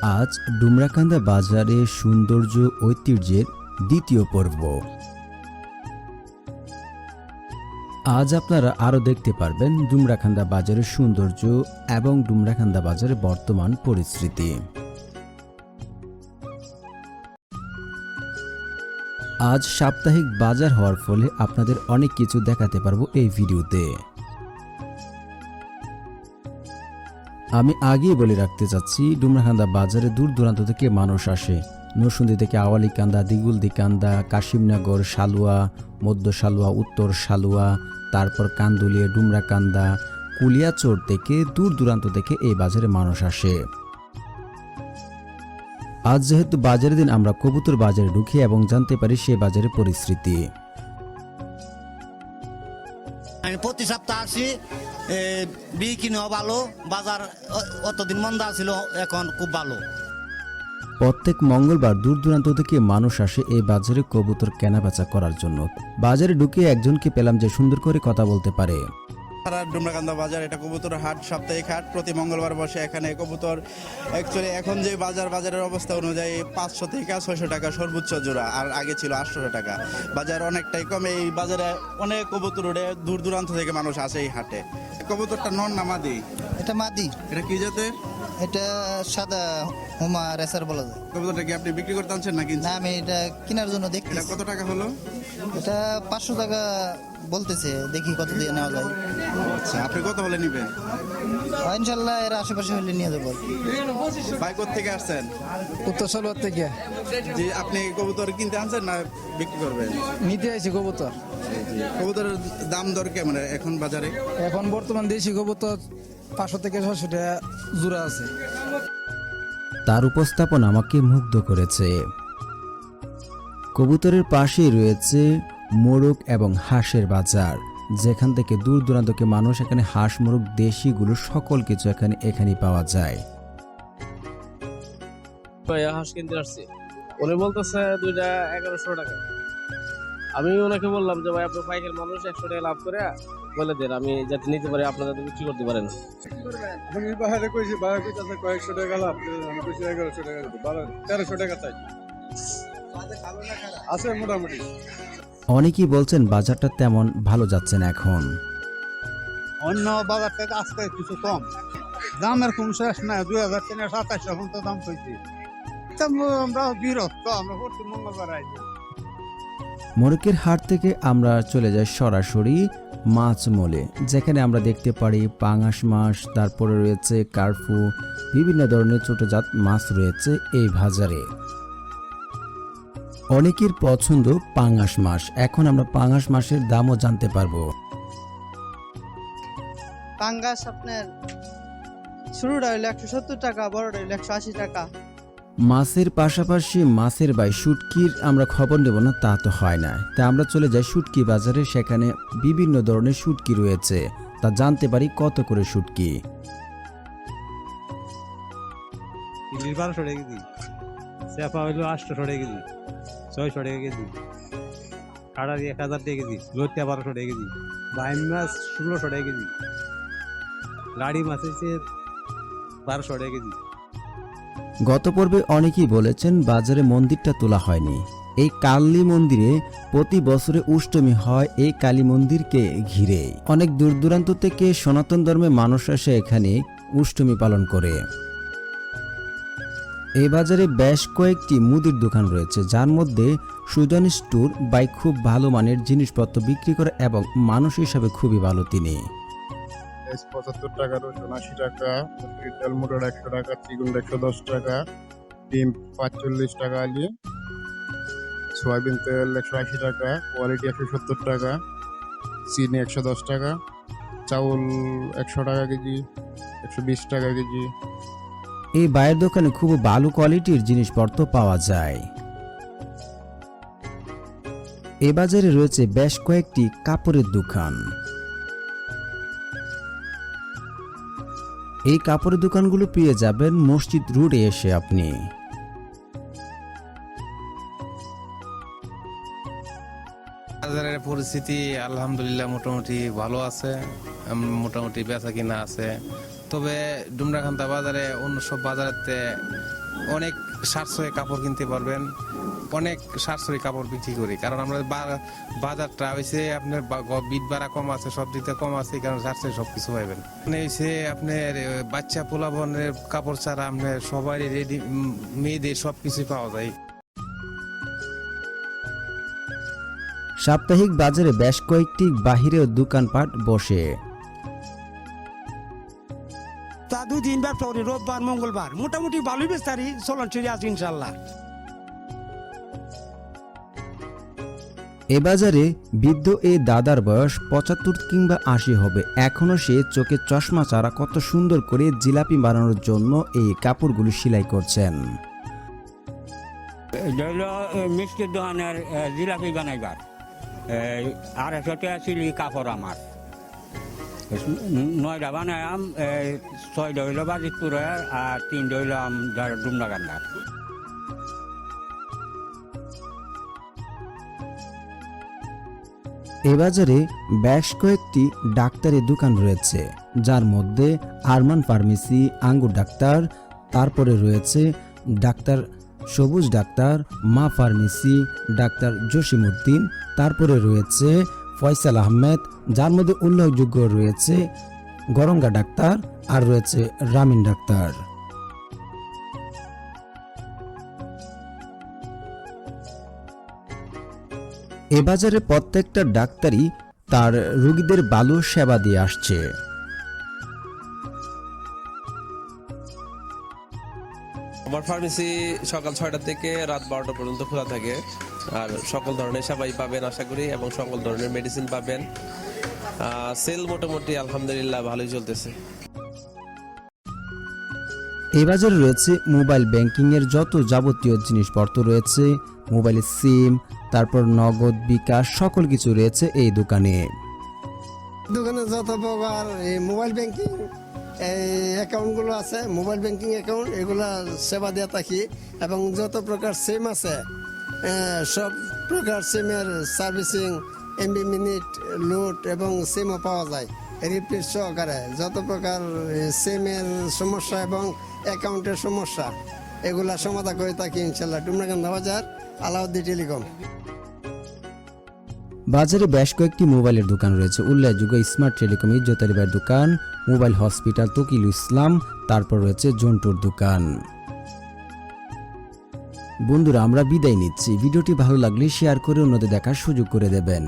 আজ ডুমরাকান্দা বাজারে সৌন্দর্য ঐতিহ্যের দ্বিতীয় পর্ব। আজ আপনারা আরও দেখতে পারবেন ডুমরাকান্দা বাজারের সৌন্দর্য এবং ডুমরাকান্দা বাজারের বর্তমান পরিস্থিতি। আজ সাপ্তাহিক বাজার হওয়ার ফলে আপনাদের অনেক কিছু দেখাতে পারবো এই ভিডিওতে। আমি আগেই বলে রাখতে চাচ্ছি, ডুমরাকান্দা বাজারে দূর দূরান্ত থেকে মানুষ আসে। নরসিংদী থেকে আওয়ালিকান্দা, দিগুলদিকান্দা, কাশিমনগর, সালুয়া, মধ্য সালুয়া, উত্তর সালুয়া, তারপর কান্দুলিয়া, ডুমরাকান্দা, কুলিয়াচর থেকে দূর দূরান্ত থেকে এই বাজারে মানুষ আসে। আজ যেহেতু বাজারের দিন, আমরা কবুতর বাজারে ঢুকি এবং জানতে পারি সে বাজারের পরিস্থিতি। আমি প্রতি সপ্তাহ আসি, বিক্রিও ভালো, বাজার অতদিন মন্দা ছিল, এখন খুব ভালো। প্রত্যেক মঙ্গলবার দূর দূরান্ত থেকে মানুষ আসে এই বাজারে কবুতর কেনাবেচা করার জন্য। বাজারে ঢুকে একজনকে পেলাম যে সুন্দর করে কথা বলতে পারে। ডুমরাকান্দা বাজার, এটা কবুতর হাট, সাপ্তাহিক হাট, প্রতি মঙ্গলবার বসে। এখানে কবুতর অ্যাকচুয়ালি এখন যে বাজারের অবস্থা অনুযায়ী 500 থেকে 600 টাকা সর্বোচ্চ জোড়া, আর আগে ছিল 800 টাকা। বাজার অনেকটাই কম। এই বাজারে অনেক কবুতর উঠে, দূর দূরান্ত থেকে মানুষ আসে এই হাটে। কবুতরটা নর না মাদি? এটা মাদি। এটা কি জাতের? এটা সাদা হুমা রেসার বলা যায়। কবুতরটা কি আপনি বিক্রি করতে আনছেন না কিনছেন? না, আমি এটা কেনার জন্য দেখছি। এটা কত টাকা হলো? এটা 500 টাকা বলতেছে, দেখি কত দিয়ে নেওয়া যায়। আচ্ছা, আপনি কত হলে নিবেন? ইনশাল্লাহ এর আশেপাশে হলে নিয়ে যাবো। ভাই কোথা থেকে আসছেন? উত্তর সালোয়ার থেকে। যে আপনি কবুতর কিনতে আনছেন না বিক্রি করবেন? নিতে আইছি কবুতর। কবুতরের দাম দর কেমন এখন বাজারে? এখন বর্তমান দেশি কবুতর 500 থেকে 600 টাকা জোড়া আছে। তার উপস্থাপন আমাকে মুগ্ধ করেছে। কবুতরের পাশেই রয়েছে মোরগ এবং হাঁসের বাজার, যেখান থেকে দূর দূরান্ত থেকে মানুষ এখানে হাঁস, মোরগ, দেশিগুলো সকল কিছু এখানে পাওয়া যায়। হাঁস কিনতে আসছি, উনি বলতেছে দুইটা 1100 টাকা। আমি ওনাকে বললাম যে ভাই, আপনার পাইকারি মানুষ, 100 টাকা লাভ করে বলে দেন, আমি যাতে নিতে পারি, আপনারা যাতে বিক্রি করতে পারেন। আমি বাইরে কইছি, বাইরে কইতাছে কয়েকশো টাকা লাভ, আমি কইছি 1100 টাকা দিতে, 1300 টাকা চাই। আছে মোটামুটি। অনেকেই বলছেন বাজারটা তেমন ভালো যাচ্ছে না এখন। অন্য বাজার থেকে আজকে কিছু কম দামের, কম শেষ নাই। 2000 থেকে 2700 পর্যন্ত দাম কইছি। আমরা বিরক্ত, আমরা প্রতি মঙ্গলবার আইছি। মোরগের হাট থেকে আমরা চলে যাই সরাসরি মাছ মোলে, যেখানে আমরা দেখতে পারি পাঙাশ মাছ, তারপরে রয়েছে কার্ফু, বিভিন্ন ধরনের ছোট জাত মাছ রয়েছে এই বাজারে। অনেকের পছন্দ পাঙাশ মাছ। এখন আমরা পাঙাশ মাছের দামও জানতে পারবো। পাঙ্গাস আপনার শুরুটা হইলো 170 টাকা, বড়টা হইলো 180 টাকা। মাছের পাশাপাশি মাছের বাই শুটকির আমরা খবর নেব না তা তো হয় না, তা আমরা চলে যাই শুটকি বাজারে। সেখানে বিভিন্ন ধরনের শুটকি রয়েছে, তা জানতে পারি কত করে শুটকি। 1200 টাকা কেজি, চেপা হইলো 800 টাকা কেজি, 600 টাকা কেজি, কাড়ারি 1000 টাকা কেজি, লোটটা 1200 টাকা কেজি, বাইম মাছ 1600 টাকা কেজি, লাড়ি মাছ হচ্ছে 1200 টাকা কেজি। গত পর্বে অনেকেই বলেছেন বাজারে মন্দিরটা তোলা হয়নি। এই কালী মন্দিরে প্রতি বছরে অষ্টমী হয় এই কালী মন্দিরকে ঘিরে। অনেক দূর দূরান্ত থেকে সনাতন ধর্মের মানুষ আসে এখানে অষ্টমী পালন করে। এই বাজারে বেশ কয়েকটি মুদির দোকান রয়েছে, যার মধ্যে সুজন স্টোর বাই খুব ভালো মানের জিনিসপত্র বিক্রি করে এবং মানুষ হিসাবে খুবই ভালো তিনি। 75 টাকা, রসুন 80 টাকা, তেল মোটর 100 টাকা, চিগুন 110 টাকা, ডিম 45 টাকা, আলি সয়াবিন তেল 180 টাকা, কোয়ালিটি 170 টাকা, চিনি 110 টাকা, চাউল 100 টাকা কেজি, 120 টাকা কেজি। এই বাইরের দোকানে খুব ভালো কোয়ালিটির জিনিসপত্র পাওয়া যায়। এই বাজারে রয়েছে বেশ কয়েকটি কাপড়ের দোকান। এই কাপড়ের দোকানগুলো পেয়ে যাবেন মসজিদ রোডে এসে আপনি। বাজারের পরিস্থিতি আলহামদুলিল্লাহ মোটামুটি ভালো আছে, মোটামুটি বেচা কিনা আছে, তবে ডুমরাকান্দা বাজারে অন্য সব বাজারেতে অনেক সাশ্রয়ী কাপড় কিনতে পারবেন, অনেক সাশ্রয়ী কাপড় বিক্রি করি, কারণ আমরা বাজারটা হয়েছে আপনার বিট ভাড়া কম আছে, সবজিতে কম আছে, এই কারণে সাশ্রয়ী সবকিছু পাইবেন। মানে হয়েছে আপনার বাচ্চা পোলাবনের কাপড় ছাড়া আপনার সবাই রেডি মেয়েদের সবকিছু পাওয়া যায়। সাপ্তাহিক বাজারে বেশ কয়েকটি বাহিরেও দোকানপাট বসে। তা 2-3 বার পরে রোববার মঙ্গলবার মোটামুটি ভালোই বেস্তারি চলন চলে আছে ইনশাল্লাহ। এ বাজারে বৃদ্ধ এই দাদার বয়স 75 কিংবা 80 হবে। এখনো সে চোখে চশমা ছাড়া কত সুন্দর করে জিলাপি বানানোর জন্য এই কাপড়গুলি সেলাই করছেন। মিষ্টির দোকানের জিলাপি বানাইবার 250 টাকা ছিলি কাপড় আমার 9টা বানায়াম, 6টা হইল বাজিতপুরে আর 3টা হইল ডুমরাকান্দা। এ বাজারে বেশ কয়েকটি ডাক্তারের দোকান রয়েছে, যার মধ্যে আরমান ফার্মেসি, আঙ্গুর ডাক্তার, তারপরে রয়েছে ডাক্তার সবুজ ডাক্তার, মা ফার্মেসি, ডাক্তার জসিমউদ্দিন, তারপরে রয়েছে ফয়সাল আহমেদ, যার মধ্যে উল্লেখযোগ্য রয়েছে গরঙ্গা ডাক্তার আর রয়েছে রামিন ডাক্তার। এ বাজারে প্রত্যেকটা ডাক্তারই তার রোগীদের ভালো সেবা দিয়ে আসছে। আমার ফার্মেসি সকাল 6টা থেকে রাত 12টা পর্যন্ত খোলা থাকে, আর সকল ধরনের সেবাই পাবেন আশা করি, এবং সকল ধরনের মেডিসিন পাবেন। সেল মোটামুটি আলহামদুলিল্লাহ ভালোই চলতেছে। এই বাজারে রয়েছে মোবাইল ব্যাংকিং এর যত যাবতীয় জিনিসপত্র রয়েছে, মোবাইলের সিম, তারপর নগদ, বিকাশ, সকল কিছু রয়েছে এই দোকানে। দোকানে যত প্রকার মোবাইল ব্যাংকিং অ্যাকাউন্টগুলো আছে, মোবাইল ব্যাংকিং অ্যাকাউন্ট এগুলা সেবা দিয়ে থাকি, এবং যত প্রকার সিম আছে সব প্রকার সিমের সার্ভিসিং, এমবি মিনিট, লোড এবং সিমও পাওয়া যায় রিপিট সহকারে। যত প্রকার সিমের সমস্যা এবং অ্যাকাউন্টের সমস্যা এগুলা সমাধান করে থাকি ইনশাল্লাহ। ডুমরাকান্দা বাজার, আলাউদ্দিন টেলিকম। বাজারে বেশ কয়েকটি মোবাইলের দোকান রয়েছে, উল্লেখযোগ্য স্মার্ট টেলিকম, ইজ্জত আলী ভাইয়ের দোকান, মোবাইল হসপিটাল তকিল ইসলাম, তারপর রয়েছে জন্টুর দোকান। বন্ধুরা, আমরা বিদায় নিচ্ছি। ভিডিওটি ভালো লাগলে শেয়ার করে অন্যদের দেখার সুযোগ করে দেবেন।